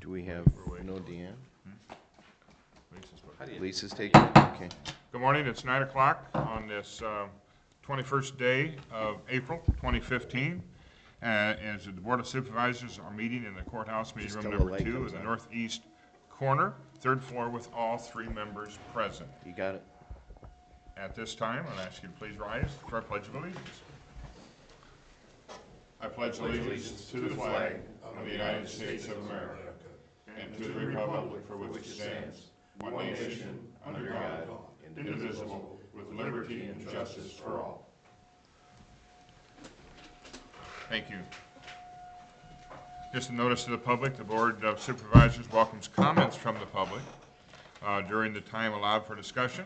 Do we have no Deanne? Lisa's Lisa's taking it? Okay. Good morning, it's 9 o'clock on this 21st day of April 2015. As the Board of Supervisors are meeting in the courthouse meeting room till the number light 2 comes in the on. northeast corner, 3rd floor, with all 3 members present. You got it? At this time, I'll ask you to please rise for our Pledge of Allegiance. I pledge allegiance to the flag of the United States of America and to the republic for which it stands, one nation, under God, indivisible, with liberty and justice for all. Thank you. Just a notice to the public, the Board of Supervisors welcomes comments from the public during the time allowed for discussion.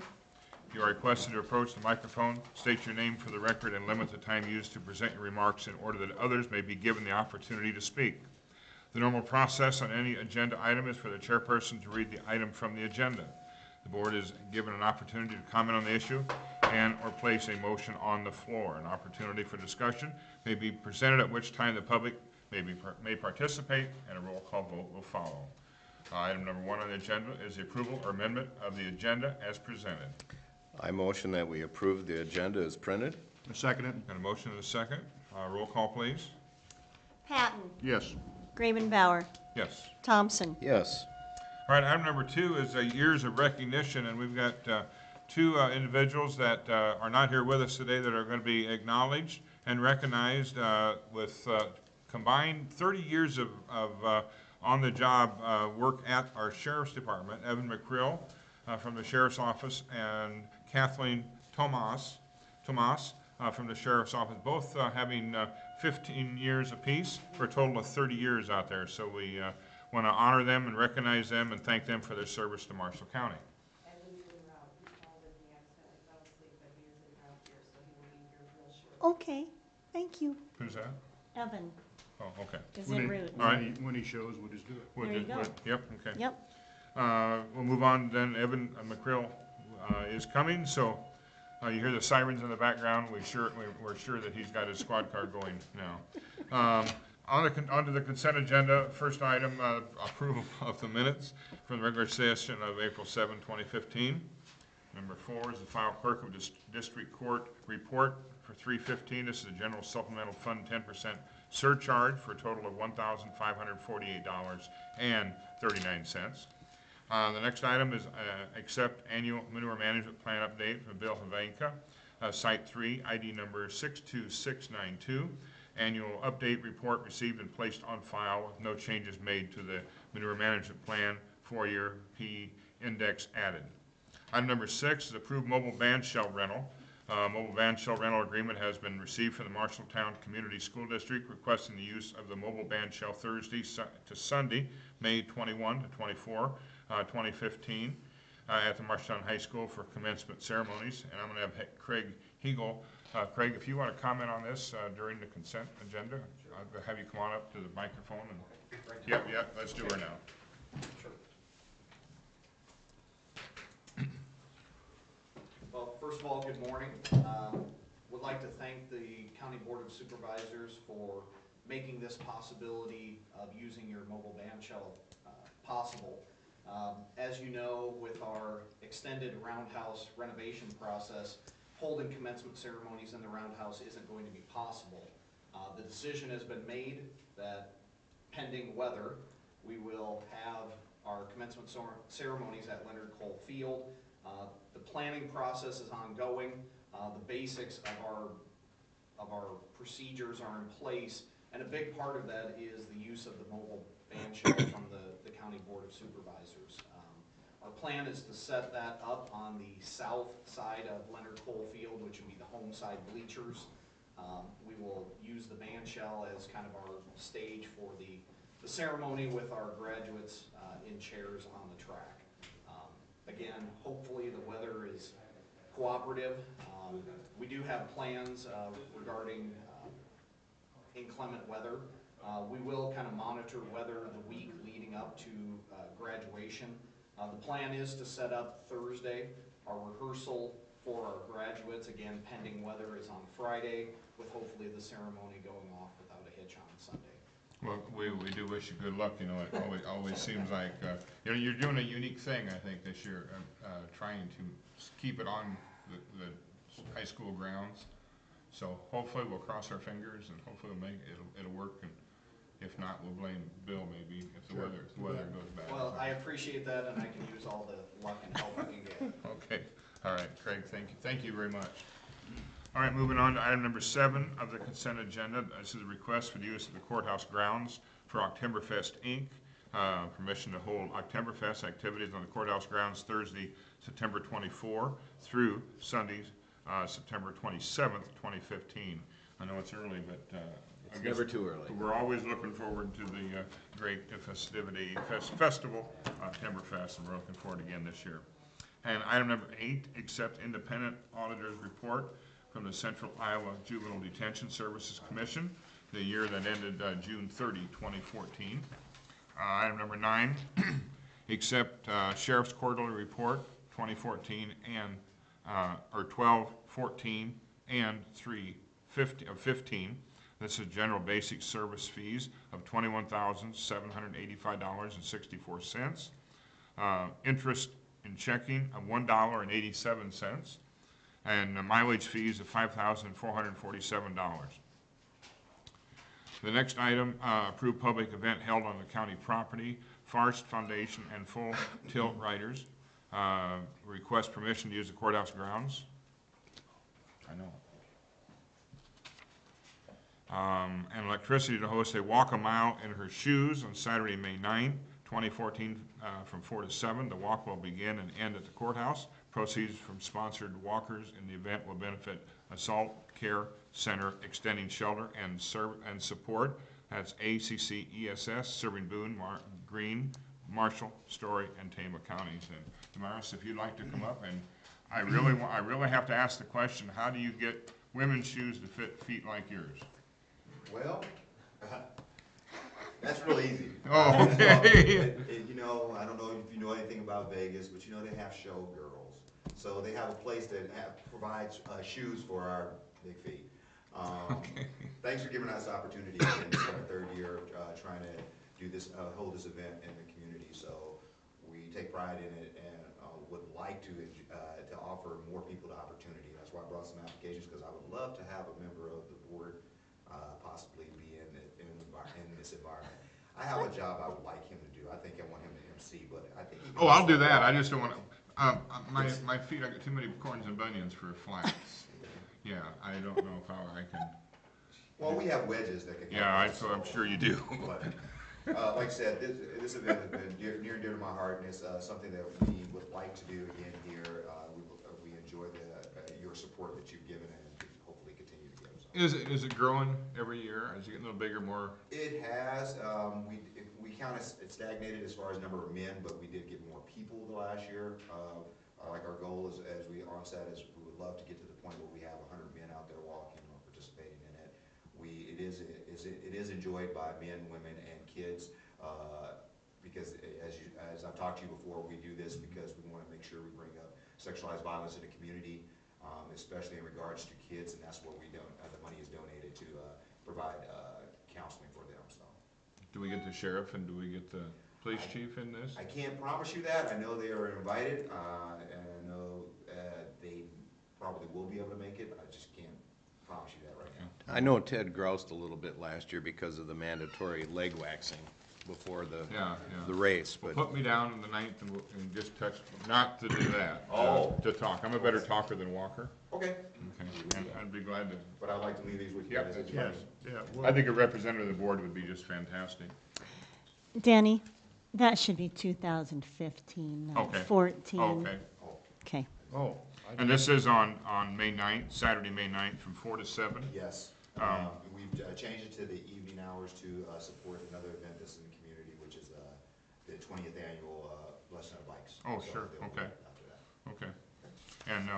You are requested to approach the microphone, state your name for the record, and limit the time used to present your remarks in order that others may be given the opportunity to speak. The normal process on any agenda item is for the chairperson to read the item from the agenda. The board is given an opportunity to comment on the issue and or place a motion on the floor. An opportunity for discussion may be presented, at which time the public may participate, and a roll call vote will follow. Item number 1 on the agenda is the approval or amendment of the agenda as presented. I motion that we approve the agenda as printed. I second it. Got a motion and a second. Roll call, please. Patton, Yes. Gravenbauer, Yes. Thompson. Yes. All right, item number 2 is years of recognition, and we've got 2 individuals that are not here with us today that are going to be acknowledged and recognized with combined 30 years of on-the-job work at our Sheriff's Department. Evan McCrill from the Sheriff's Office and Kathleen Tomas from the Sheriff's Office, both having 15 years apiece for a total of 30 years out there. So we want to honor them and recognize them and thank them for their service to Marshall County. Evan's en route. He called in the accident. I fell asleep, but he is en route here, so he will be here real short. Okay, thank you. Who's that? Evan Oh, okay. is en route. All right. When he shows, we'll just do it. We'll There you just- go. Yep, okay. Yep. We'll move on then. Evan McCrill is coming, so you hear the sirens in the background. We're sure that he's got his squad car going now. Onto the consent agenda. First item, approval of the minutes from the regular session of April 7, 2015. Number 4 is the file clerk of district court report for 315. This is the general supplemental fund 10% surcharge for a total of $1,548.39. The next item is accept annual manure management plan update from Bill Havanka, Site 3, ID number 62692. Annual update report received and placed on file with no changes made to the manure management plan, 4-year P index added. Item number 6 is approved mobile band shell rental. Mobile band shell rental agreement has been received from the Marshalltown Community School District, requesting the use of the mobile band shell Thursday to Sunday, May 21 to 24, 2015, at the Marshalltown High School for commencement ceremonies. And I'm going to have Craig Hegel. Craig, if you want to comment on this during the consent agenda, I'll have you come on up to the microphone. And, yep, let's do her now. Well, first of all, good morning. Would like to thank the County Board of Supervisors for making this possibility of using your mobile band shell possible. As you know, with our extended roundhouse renovation process, holding commencement ceremonies in the roundhouse isn't going to be possible. The decision has been made that pending weather, we will have our commencement ceremonies at Leonard Cole Field. The planning process is ongoing. The basics of our procedures are in place, and a big part of that is the use of the mobile band shell from the County Board of Supervisors. Our plan is to set that up on the south side of Leonard Cole Field, which would be the home side bleachers. We will use the band shell as kind of our stage for the ceremony with our graduates in chairs on the track. Again, hopefully the weather is cooperative. We do have plans regarding inclement weather. We will kind of monitor weather the week leading up to graduation. The plan is to set up Thursday. Our rehearsal for our graduates, again, pending weather, is on Friday, with hopefully the ceremony going off without a hitch on Sunday. Well, we do wish you good luck, you know, it always seems like, you know, you're doing a unique thing, I think, this year, trying to keep it on the high school grounds. So hopefully we'll cross our fingers and hopefully it'll work, and if not, we'll blame Bill maybe if the weather goes bad. Well, I appreciate that, and I can use all the luck and help I can get. Okay, all right, Craig, thank you very much. All right, moving on to item number 7 of the consent agenda. This is a request for the use of the courthouse grounds for Oktoberfest Inc. Permission to hold Oktoberfest activities on the courthouse grounds Thursday, September 24 through Sunday, September 27th, 2015. I know it's early, but I guess Never too early. we're always looking forward to the great festival, Oktoberfest, and we're looking forward again this year. And item number 8, accept independent auditor's report from the Central Iowa Juvenile Detention Services Commission, the year that ended June 30, 2014. Item number 9, accept Sheriff's Quarterly Report 2014 and, or 12/14 and 3/15. This is general basic service fees of $21,785.64. Interest in checking of $1.87. And mileage fees of $5,447. The next item, approved public event held on the county property, Forest Foundation and Full Tilt Riders. Request permission to use the courthouse grounds. I know. And electricity to host a walk a mile in her shoes on Saturday, May 9, 2014, from 4 to 7. The walk will begin and end at the courthouse. Proceeds from sponsored walkers in the event will benefit Assault Care Center, extending shelter and support. That's ACC ESS, serving Boone, Greene, Marshall, Story, and Tama counties. And Damaris, if you'd like to come up, and I really have to ask the question: how do you get women's shoes to fit feet like yours? Well, that's real easy. Oh, okay. You know, I don't know if you know anything about Vegas, but you know they have showgirls. So they have a place that provides shoes for our big feet. Okay. Thanks for giving us the opportunity again. This is our 3rd year trying to do this, hold this event in the community. So we take pride in it and would like to offer more people the opportunity. That's why I brought some applications, because I would love to have a member of the board possibly be in this environment. I have a job I would like him to do. I think I want him to MC, but I think. Oh, I'll do that. I just don't want to. My feet, I got too many corns and bunions for flats. Yeah, I don't know if I can. Well, we have wedges that can. Yeah, I'm sure you do. But, like I said, this event has been near and dear to my heart, and it's something that we would like to do again here. We enjoy your support that you've given and hopefully continue to give. So. Is it growing every year? Is it getting a little bigger, more? It has. We kind of stagnated as far as number of men, but we did get more people the last year. Like our goal is, as we onset, is we would love to get to the point where we have 100 men out there walking or participating in it. It is enjoyed by men, women, and kids. Because as I've talked to you before, we do this because we want to make sure we bring up sexualized violence in the community, especially in regards to kids, and that's what the money is donated to provide counseling for them. So. Do we get the sheriff and do we get the police chief in this? I can't promise you that. I know they are invited, and I know they probably will be able to make it. I just can't promise you that right now. I know Ted groused a little bit last year because of the mandatory leg waxing before the race, but Put me down on the 9th and just touch, not to do that. Oh. To talk. I'm a better talker than walker. Okay. Okay, and I'd be glad to. But I'd like to leave these with you Yep. guys. It's Yes, fine. yeah. I think a representative of the board would be just fantastic. Danny, that should be 2015, not Okay. 14. Okay. Okay. Oh. And this is on May 9th, Saturday, May 9th, from 4 to 7? Yes. We've changed it to the evening hours to support another event that's in the community, which is the 20th annual Blessing of Bikes. Oh, So sure. they'll be Okay. after that. Okay. And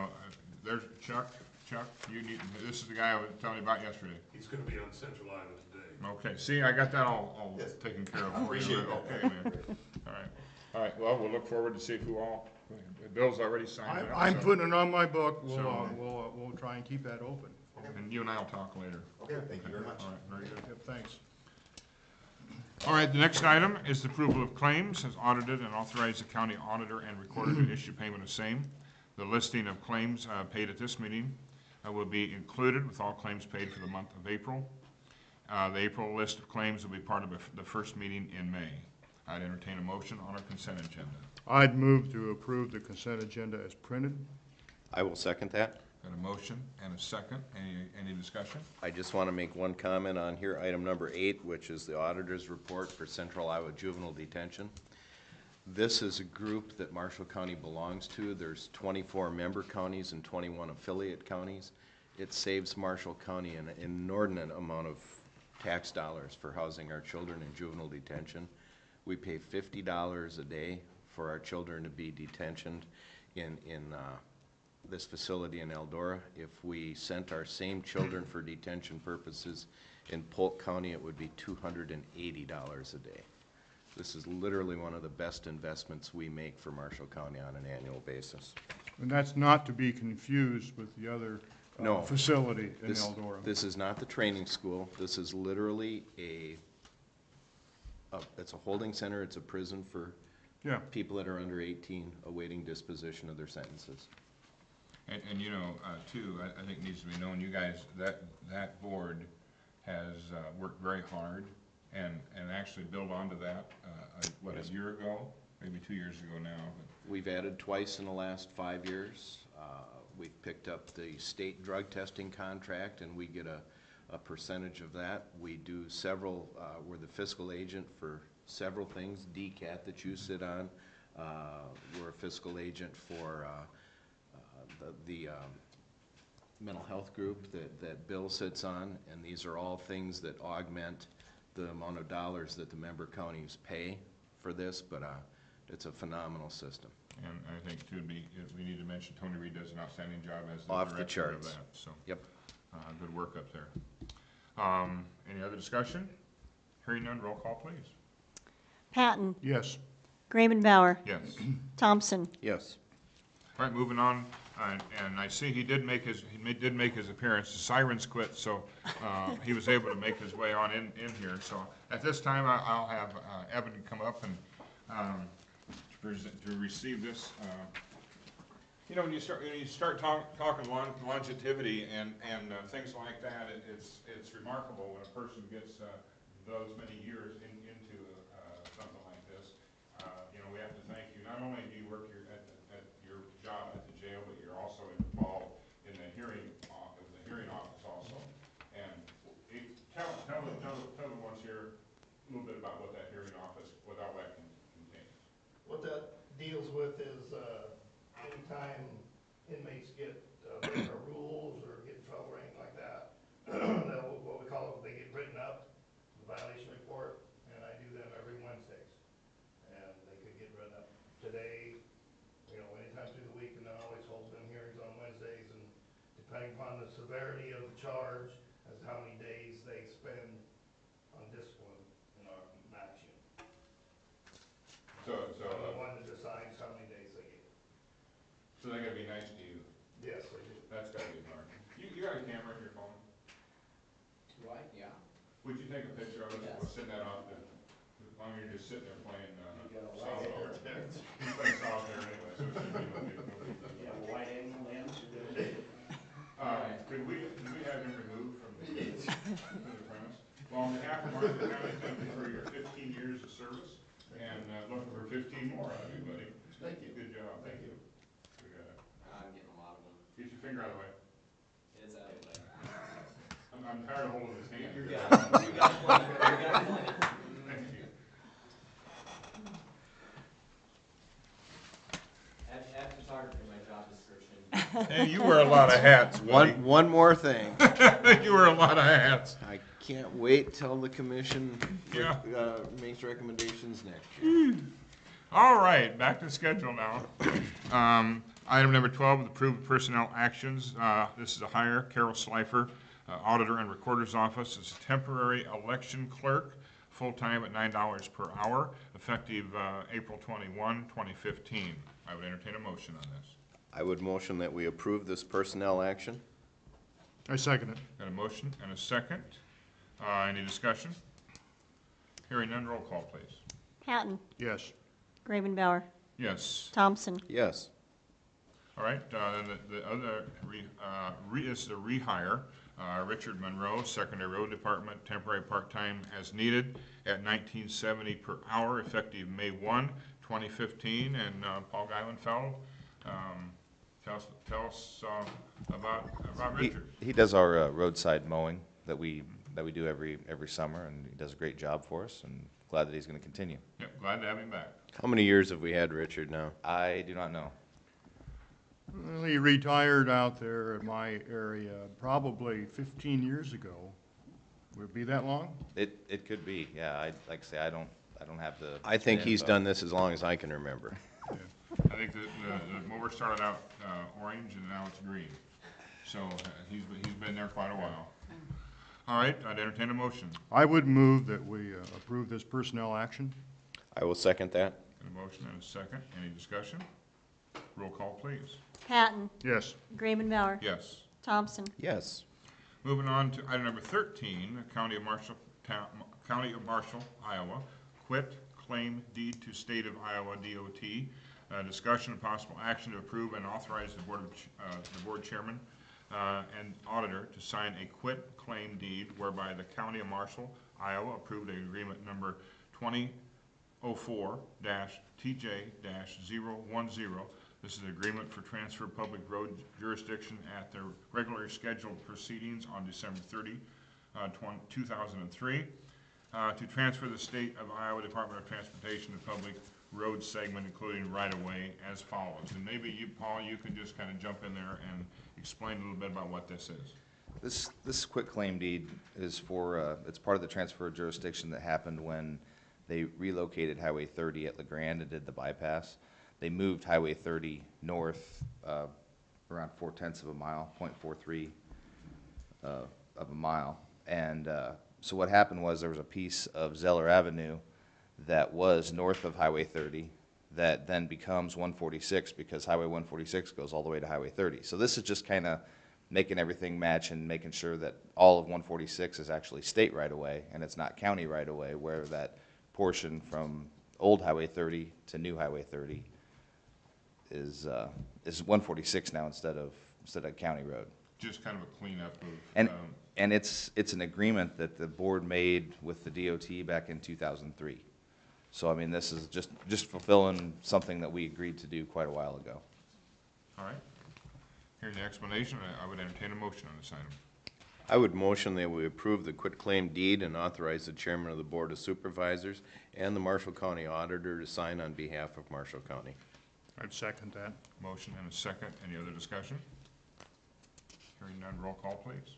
there's Chuck. Chuck, this is the guy I was telling you about yesterday. He's gonna be on Central Iowa today. Okay, see, I got that all Yes. taken care of I for you. appreciate that. Okay, man. All right, well, we'll look forward to see who all, Bill's already signed up. I'm so- putting it on my book. So- We'll try and keep that open. And you and I will talk later. Okay, thank you very much. All right, very good. Yep, thanks. All right, the next item is the approval of claims as audited and authorize the county auditor and recorder to issue payment of same. The listing of claims paid at this meeting will be included with all claims paid for the month of April. The April list of claims will be part of the first meeting in May. I'd entertain a motion on our consent agenda. I'd move to approve the consent agenda as printed. I will second that. Got a motion and a second. Any discussion? I just want to make one comment on here, item number 8, which is the auditor's report for Central Iowa Juvenile Detention. This is a group that Marshall County belongs to. There's 24 member counties and 21 affiliate counties. It saves Marshall County an inordinate amount of tax dollars for housing our children in juvenile detention. We pay $50 a day for our children to be detentioned in this facility in Eldora. If we sent our same children for detention purposes in Polk County, it would be $280 a day. This is literally one of the best investments we make for Marshall County on an annual basis. And that's not to be confused with the other No. facility in This, Eldora. this is not the training school. This is literally it's a holding center. It's a prison for Yeah, people that are under 18 awaiting disposition of their sentences. And you know, too, I think needs to be known, you guys, that board has worked very hard and actually built onto that, Yes. a year ago, maybe 2 years ago now. We've added twice in the last 5 years. We've picked up the state drug testing contract, and we get a percentage of that. We do several, we're the fiscal agent for several things, DCAT that you sit on. We're a fiscal agent for the mental health group that Bill sits on, and these are all things that augment the amount of dollars that the member counties pay for this, but it's a phenomenal system. And I think too, we need to mention Tony Reed does an outstanding job as the Off the director of charts. that, so. Yep. Good work up there. Any other discussion? Hearing none, roll call please. Patton, yes. Gravenbauer, Yes. Thompson, Yes. All right, moving on, and I see he did make his appearance. The sirens quit, so he was able to make his way on in here. So at this time, I'll have Evan come up and to receive this. You know, when you start talking longevity and things like that, it's remarkable when a person gets those many years into something like this. You know, we have to thank you. Not only do you work here at your job at the jail, but you're also involved in the hearing office also. And tell the ones here a little bit about what that hearing office, what all that contains. What that deals with is, anytime inmates get, breaking rules or get in trouble or anything like that, what we call it, they get written up, the violation report, and I do them every Wednesdays. And they could get written up today, you know, anytime through the week, and then always hold them hearings on Wednesdays, and depending upon the severity of the charge, as to how many days they spend on discipline in our max unit. So I'm the one that decides how many days they get. So they gotta be nice to you. Yes, I do. That's gotta be hard. You got a camera in your phone? Right, yeah. Would you take a picture of us? Yes. We'll send that off to, as long as you're just sitting there playing, You got a solitaire. light there. He's playing solitaire anyway, so it should be no big deal. You have a wide angle lens or? Could we have him removed from the premise? Well, on behalf of Marshall County, thank you for your 15 years of service, and looking for 15 more out of you, buddy. Thank you. Good job. Thank you. We got it. I'm getting a lot of them. Get your finger out of the way. It's out of the way. I'm tired of holding his hand. You got it. You got plenty. You got plenty. Thank you. Add photography in my job description. Hey, you wear a lot of hats, buddy. One more thing. You wear a lot of hats. I can't wait till the commission Yeah. makes recommendations next year. All right, back to schedule now. Item number 12, with approved personnel actions. This is a hire, Carol Slifer, Auditor and Recorder's Office. It's a temporary election clerk, full-time at $9 per hour, effective April 21, 2015. I would entertain a motion on this. I would motion that we approve this personnel action. I second it. Got a motion and a second. Any discussion? Hearing none, roll call, please. Patton, Yes. Gravenbauer, Yes. Thompson, Yes. All right, then the other is the rehire, Richard Monroe, Secondary Road Department, temporary part-time as needed at $19.70 per hour, effective May 1, 2015. And Paul Geilenfeld, tell us about Richard. He does our roadside mowing that we do every summer, and he does a great job for us, and glad that he's going to continue. Yep, glad to have him back. How many years have we had Richard now? I do not know. Well, he retired out there in my area probably 15 years ago. Would it be that long? It could be, yeah. Like I say, I don't have the. I think the he's info. done this as long as I can remember. I think the mower started out orange and now it's green. So he's been there quite a while. All right, I'd entertain a motion. I would move that we approve this personnel action. I will second that. A motion and a second. Any discussion? Roll call, please. Patton, Yes. Gravenbauer, Yes. Thompson, Yes. Moving on to item number 13, County of Marshall, Iowa, quit claim deed to State of Iowa DOT. Discussion and possible action to approve and authorize the board chairman and auditor to sign a quit claim deed whereby the County of Marshall, Iowa approved an agreement number 2004-TJ-010. This is an agreement for transfer of public road jurisdiction at the regularly scheduled proceedings on December 30, 2003, to transfer the State of Iowa Department of Transportation to public road segment, including right-of-way, as follows. And maybe you, Paul, you can just kind of jump in there and explain a little bit about what this is. This quit claim deed is for, it's part of the transfer of jurisdiction that happened when they relocated Highway 30 at LeGrand and did the bypass. They moved Highway 30 north around 0.4 of a mile, 0.43 of a mile. And so what happened was there was a piece of Zeller Avenue that was north of Highway 30 that then becomes 146 because Highway 146 goes all the way to Highway 30. So this is just kind of making everything match and making sure that all of 146 is actually state right-of-way and it's not county right-of-way, where that portion from old Highway 30 to new Highway 30 is 146 now instead of county road. Just kind of a cleanup of. And it's an agreement that the board made with the DOT back in 2003. So I mean, this is just fulfilling something that we agreed to do quite a while ago. All right. Hearing the explanation, I would entertain a motion on this item. I would motion that we approve the quitclaim deed and authorize the chairman of the Board of Supervisors and the Marshall County Auditor to sign on behalf of Marshall County. I'd second that. Motion and a second. Any other discussion? Hearing none, roll call, please.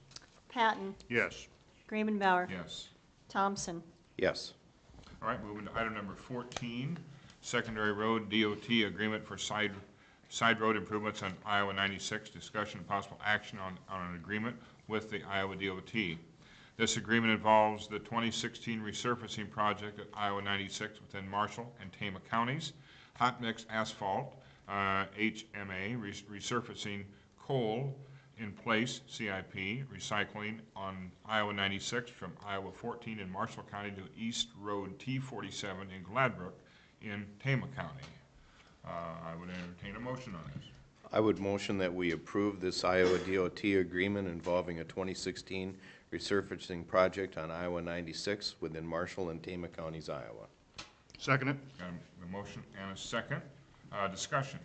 Patton, Yes. Gravenbauer, Yes. Thompson, Yes. All right, moving to item number 14, Secondary Road DOT Agreement for Side Road Improvements on Iowa 96. Discussion and possible action on an agreement with the Iowa DOT. This agreement involves the 2016 resurfacing project at Iowa 96 within Marshall and Tama counties, hot mix asphalt, HMA, resurfacing coal in place, CIP, recycling on Iowa 96 from Iowa 14 in Marshall County to East Road T47 in Gladbrook in Tama County. I would entertain a motion on this. I would motion that we approve this Iowa DOT agreement involving a 2016 resurfacing project on Iowa 96 within Marshall and Tama counties, Iowa. Second it. Got a motion and a second. Discussion.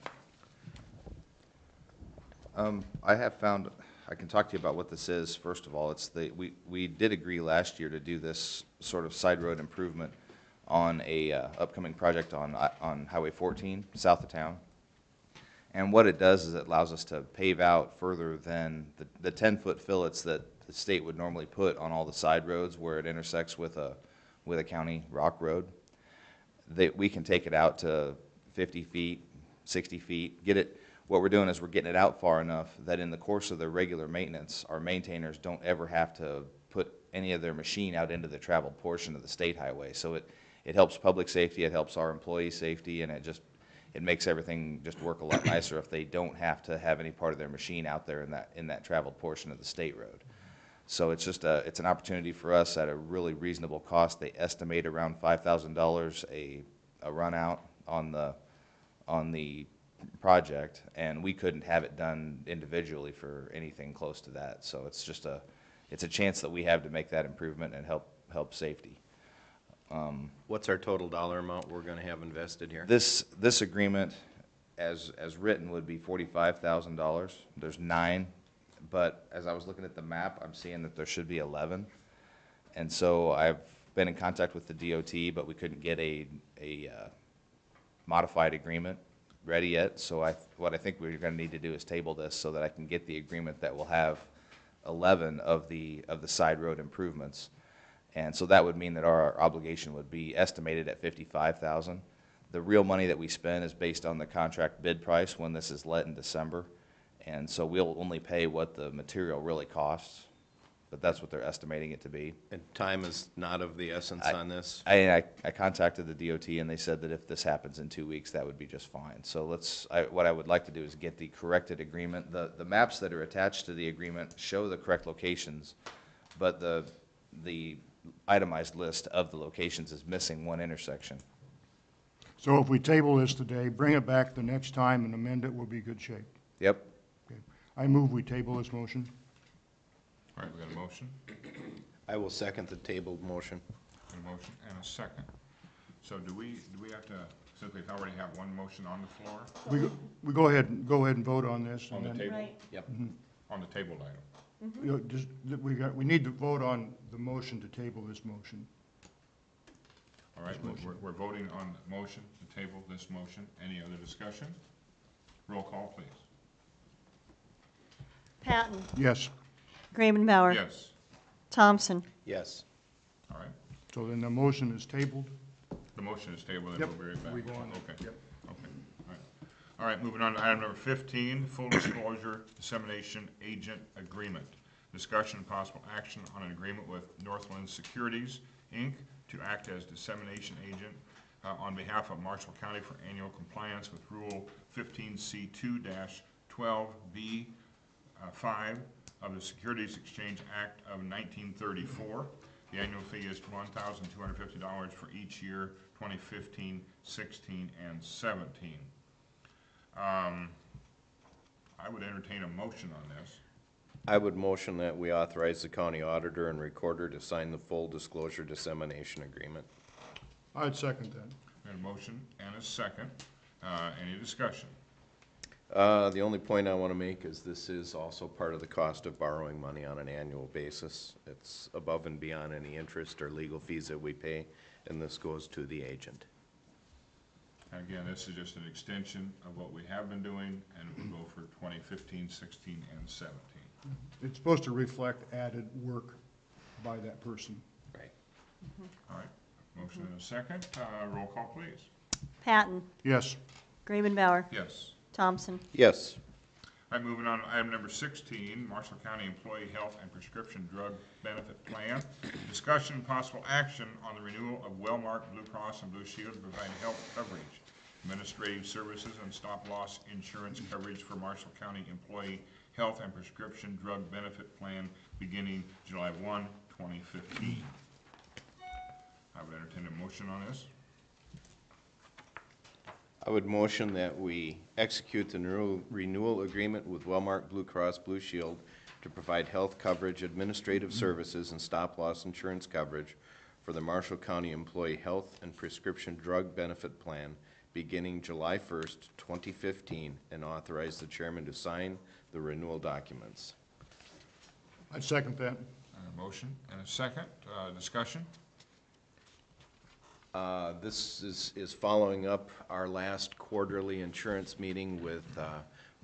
I have found, I can talk to you about what this is. First of all, we did agree last year to do this sort of side road improvement on a upcoming project on Highway 14, south of town. And what it does is it allows us to pave out further than the 10-foot fillets that the state would normally put on all the side roads where it intersects with a county rock road. We can take it out to 50 feet, 60 feet, get it. What we're doing is we're getting it out far enough that in the course of their regular maintenance, our maintainers don't ever have to put any of their machine out into the traveled portion of the state highway. So it helps public safety, it helps our employee safety, and it makes everything just work a lot nicer if they don't have to have any part of their machine out there in that traveled portion of the state road. So it's just it's an opportunity for us at a really reasonable cost. They estimate around $5,000 a run out on the project, and we couldn't have it done individually for anything close to that. So it's just it's a chance that we have to make that improvement and help safety. What's our total dollar amount we're gonna have invested here? This agreement, as written, would be $45,000. There's 9, but as I was looking at the map, I'm seeing that there should be 11. And so I've been in contact with the DOT, but we couldn't get a modified agreement ready yet. So what I think we're going to need to do is table this so that I can get the agreement that will have 11 of the side road improvements. And so that would mean that our obligation would be estimated at $55,000. The real money that we spend is based on the contract bid price when this is let in December. And so we'll only pay what the material really costs, but that's what they're estimating it to be. And time is not of the essence on this? I contacted the DOT, and they said that if this happens in 2 weeks, that would be just fine. So what I would like to do is get the corrected agreement. The maps that are attached to the agreement show the correct locations, but the itemized list of the locations is missing one intersection. So if we table this today, bring it back the next time and amend it, we'll be in good shape. Yep. Okay. I move we table this motion. All right, we got a motion, I will second the tabled motion. a motion and a second. So do we have to, since we already have one motion on the floor, We go ahead and vote on this. on and the then, table, Right. Yep. on the tabled item? you know, just, we need to vote on the motion to table this motion. All right, we're voting on the motion to table this motion. Any other discussion? Roll call, please. Patton, Yes, Gravenbauer, Yes. Thompson, Yes. All right, so then the motion is tabled. the motion is tabled, and Yep, we'll be right back. we go on. Okay. Yep. Okay, all right. All right, moving on to item number 15, full disclosure dissemination agent agreement. Discussion and possible action on an agreement with Northland Securities, Inc. to act as dissemination agent on behalf of Marshall County for annual compliance with Rule 15C2-12B 5 of the Securities Exchange Act of 1934. The annual fee is $1,250 for each year, 2015, 16, and 17. I would entertain a motion on this. I would motion that we authorize the county auditor and recorder to sign the full disclosure dissemination agreement. I'd second that. We have a motion and a second. Any discussion? The only point I want to make is this is also part of the cost of borrowing money on an annual basis. It's above and beyond any interest or legal fees that we pay, and this goes to the agent. And again, this is just an extension of what we have been doing, and it will go for 2015, 16, and 17. It's supposed to reflect added work by that person. Right. All right, motion and a second. Roll call, please. Patton, Yes, Gravenbauer, Yes. Thompson, Yes. All right, moving on to item number 16, Marshall County Employee Health and Prescription Drug Benefit Plan. Discussion and possible action on the renewal of Wellmark Blue Cross and Blue Shield to provide health coverage, administrative services, and stop-loss insurance coverage for Marshall County Employee Health and Prescription Drug Benefit Plan beginning July 1, 2015. I would entertain a motion on this. I would motion that we execute the renewal agreement with Wellmark Blue Cross Blue Shield to provide health coverage, administrative services, and stop-loss insurance coverage for the Marshall County Employee Health and Prescription Drug Benefit Plan beginning July 1st, 2015, and authorize the chairman to sign the renewal documents. I'd second that. A motion and a second. Discussion? This is following up our last quarterly insurance meeting with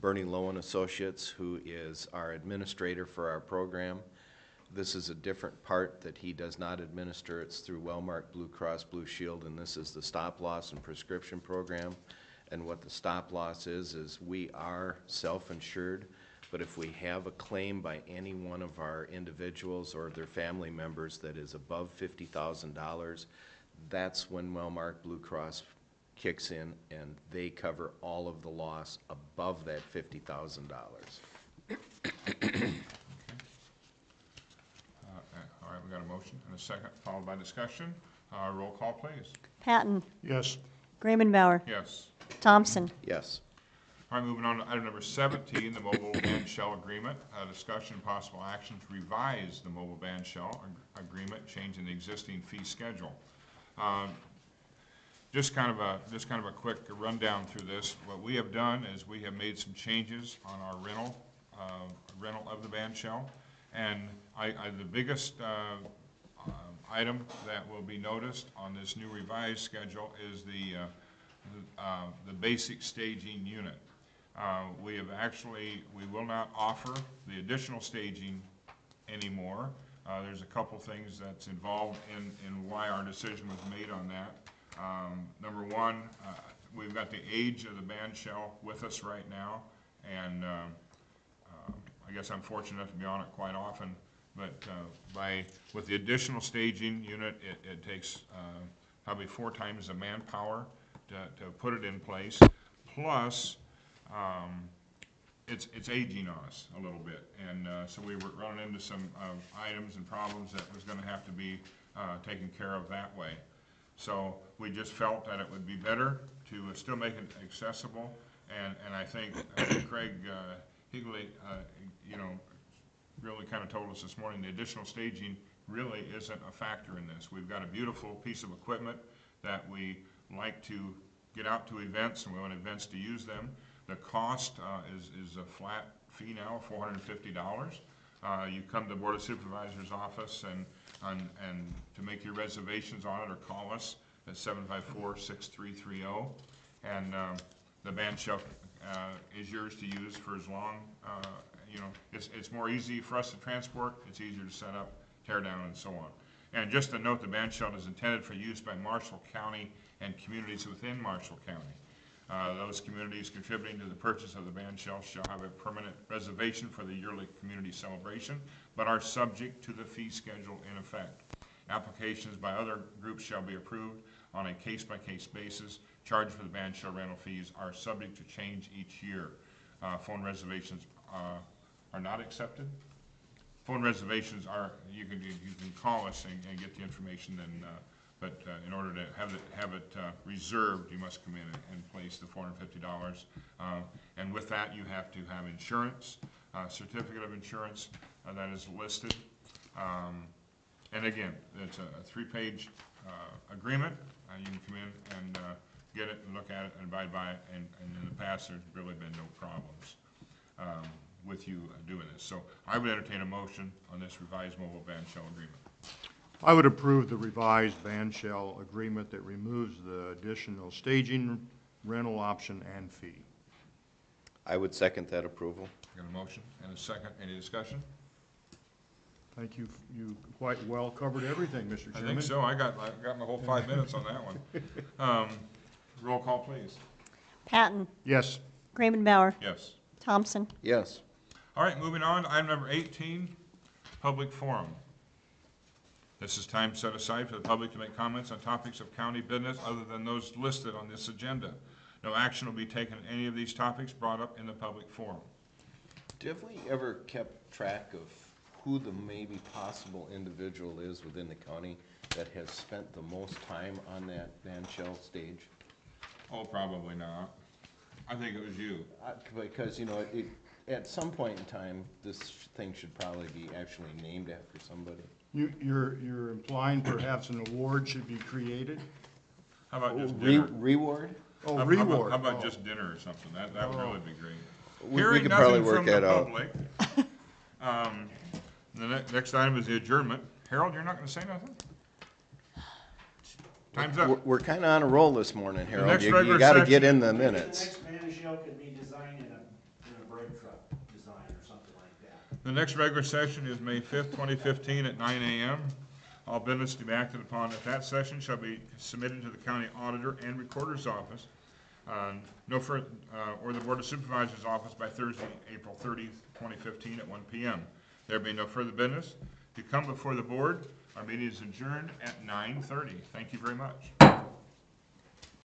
Bernie Lowe and Associates, who is our administrator for our program. This is a different part that he does not administer. It's through Wellmark Blue Cross Blue Shield, and this is the stop-loss and prescription program. And what the stop-loss is we are self-insured, but if we have a claim by any one of our individuals or their family members that is above $50,000, that's when Wellmark Blue Cross kicks in, and they cover all of the loss above that $50,000. we got a motion and a second, followed by discussion. Roll call, please. Patton, Yes. Grayman Bauer, Yes. Thompson, Yes. All right, moving on to item number 17, the mobile band shell agreement. Discussion and possible action to revise the mobile band shell agreement, changing the existing fee schedule. Just kind of a quick rundown through this. What we have done is we have made some changes on our rental of the band shell. And the biggest item that will be noticed on this new revised schedule is the basic staging unit. We will not offer the additional staging anymore. There's a couple things that's involved in why our decision was made on that. Number one, we've got the age of the band shell with us right now, and I guess I'm fortunate enough to be on it quite often, but with the additional staging unit, it takes probably 4 times the manpower to put it in place, plus it's aging on us a little bit, and so we were running into some items and problems that was going to have to be taken care of that way. So we just felt that it would be better to still make it accessible, and I think Craig Higley, really kind of told us this morning the additional staging really isn't a factor in this. We've got a beautiful piece of equipment that we like to get out to events, and we want events to use them. The cost is a flat fee now, $450. You come to the Board of Supervisors office and to make your reservations on it, or call us at 754-6330, and the band shell is yours to use for as long. It's more easy for us to transport. It's easier to set up, tear down, and so on. And just to note, the band shell is intended for use by Marshall County and communities within Marshall County. Those communities contributing to the purchase of the band shell shall have a permanent reservation for the yearly community celebration, but are subject to the fee schedule in effect. Applications by other groups shall be approved on a case-by-case basis. Charge for the band shell rental fees are subject to change each year. Phone reservations are not accepted. Phone reservations are, you can call us and get the information, but in order to have it reserved, you must come in and place the $450. And with that, you have to have insurance, certificate of insurance that is listed. And again, it's a 3-page agreement. You can come in and get it and look at it and abide by it. And in the past, there's really been no problems with you doing this. So I would entertain a motion on this revised mobile band shell agreement. I would approve the revised band shell agreement that removes the additional staging, rental option, and fee. I would second that approval. Got a motion and a second. Any discussion? Thank you. You quite well covered everything, Mr. Chairman. I think so. I got my whole 5 minutes on that one. Roll call, please. Patton, Yes. Grayman Bauer, Yes. Thompson, Yes. All right, moving on to item number 18, public forum. This is time set aside for the public to make comments on topics of county business other than those listed on this agenda. No action will be taken on any of these topics brought up in the public forum. Have we ever kept track of who the maybe possible individual is within the county that has spent the most time on that band shell stage? Oh, probably not. I think it was you. Because, at some point in time, this thing should probably be actually named after somebody. You're implying perhaps an award should be created? How about just dinner? Reward? Oh, How reward. about Oh. just dinner or something? That would really be great. We Hearing could probably nothing work from the that out. public, the next item is the adjournment. Harold, you're not going to say nothing? Time's up. We're kind of on a roll this morning, Harold. next You regular got to session- get in the The minutes. next band shell could be designed in a bread truck design or something like that. The next regular session is May 5th, 2015 at 9 a.m. All business to be acted upon at that session shall be submitted to the county auditor and recorder's office, or the Board of Supervisors office by Thursday, April 30th, 2015 at 1 p.m. There being no further business to come before the board, our meeting is adjourned at 9:30. Thank you very much.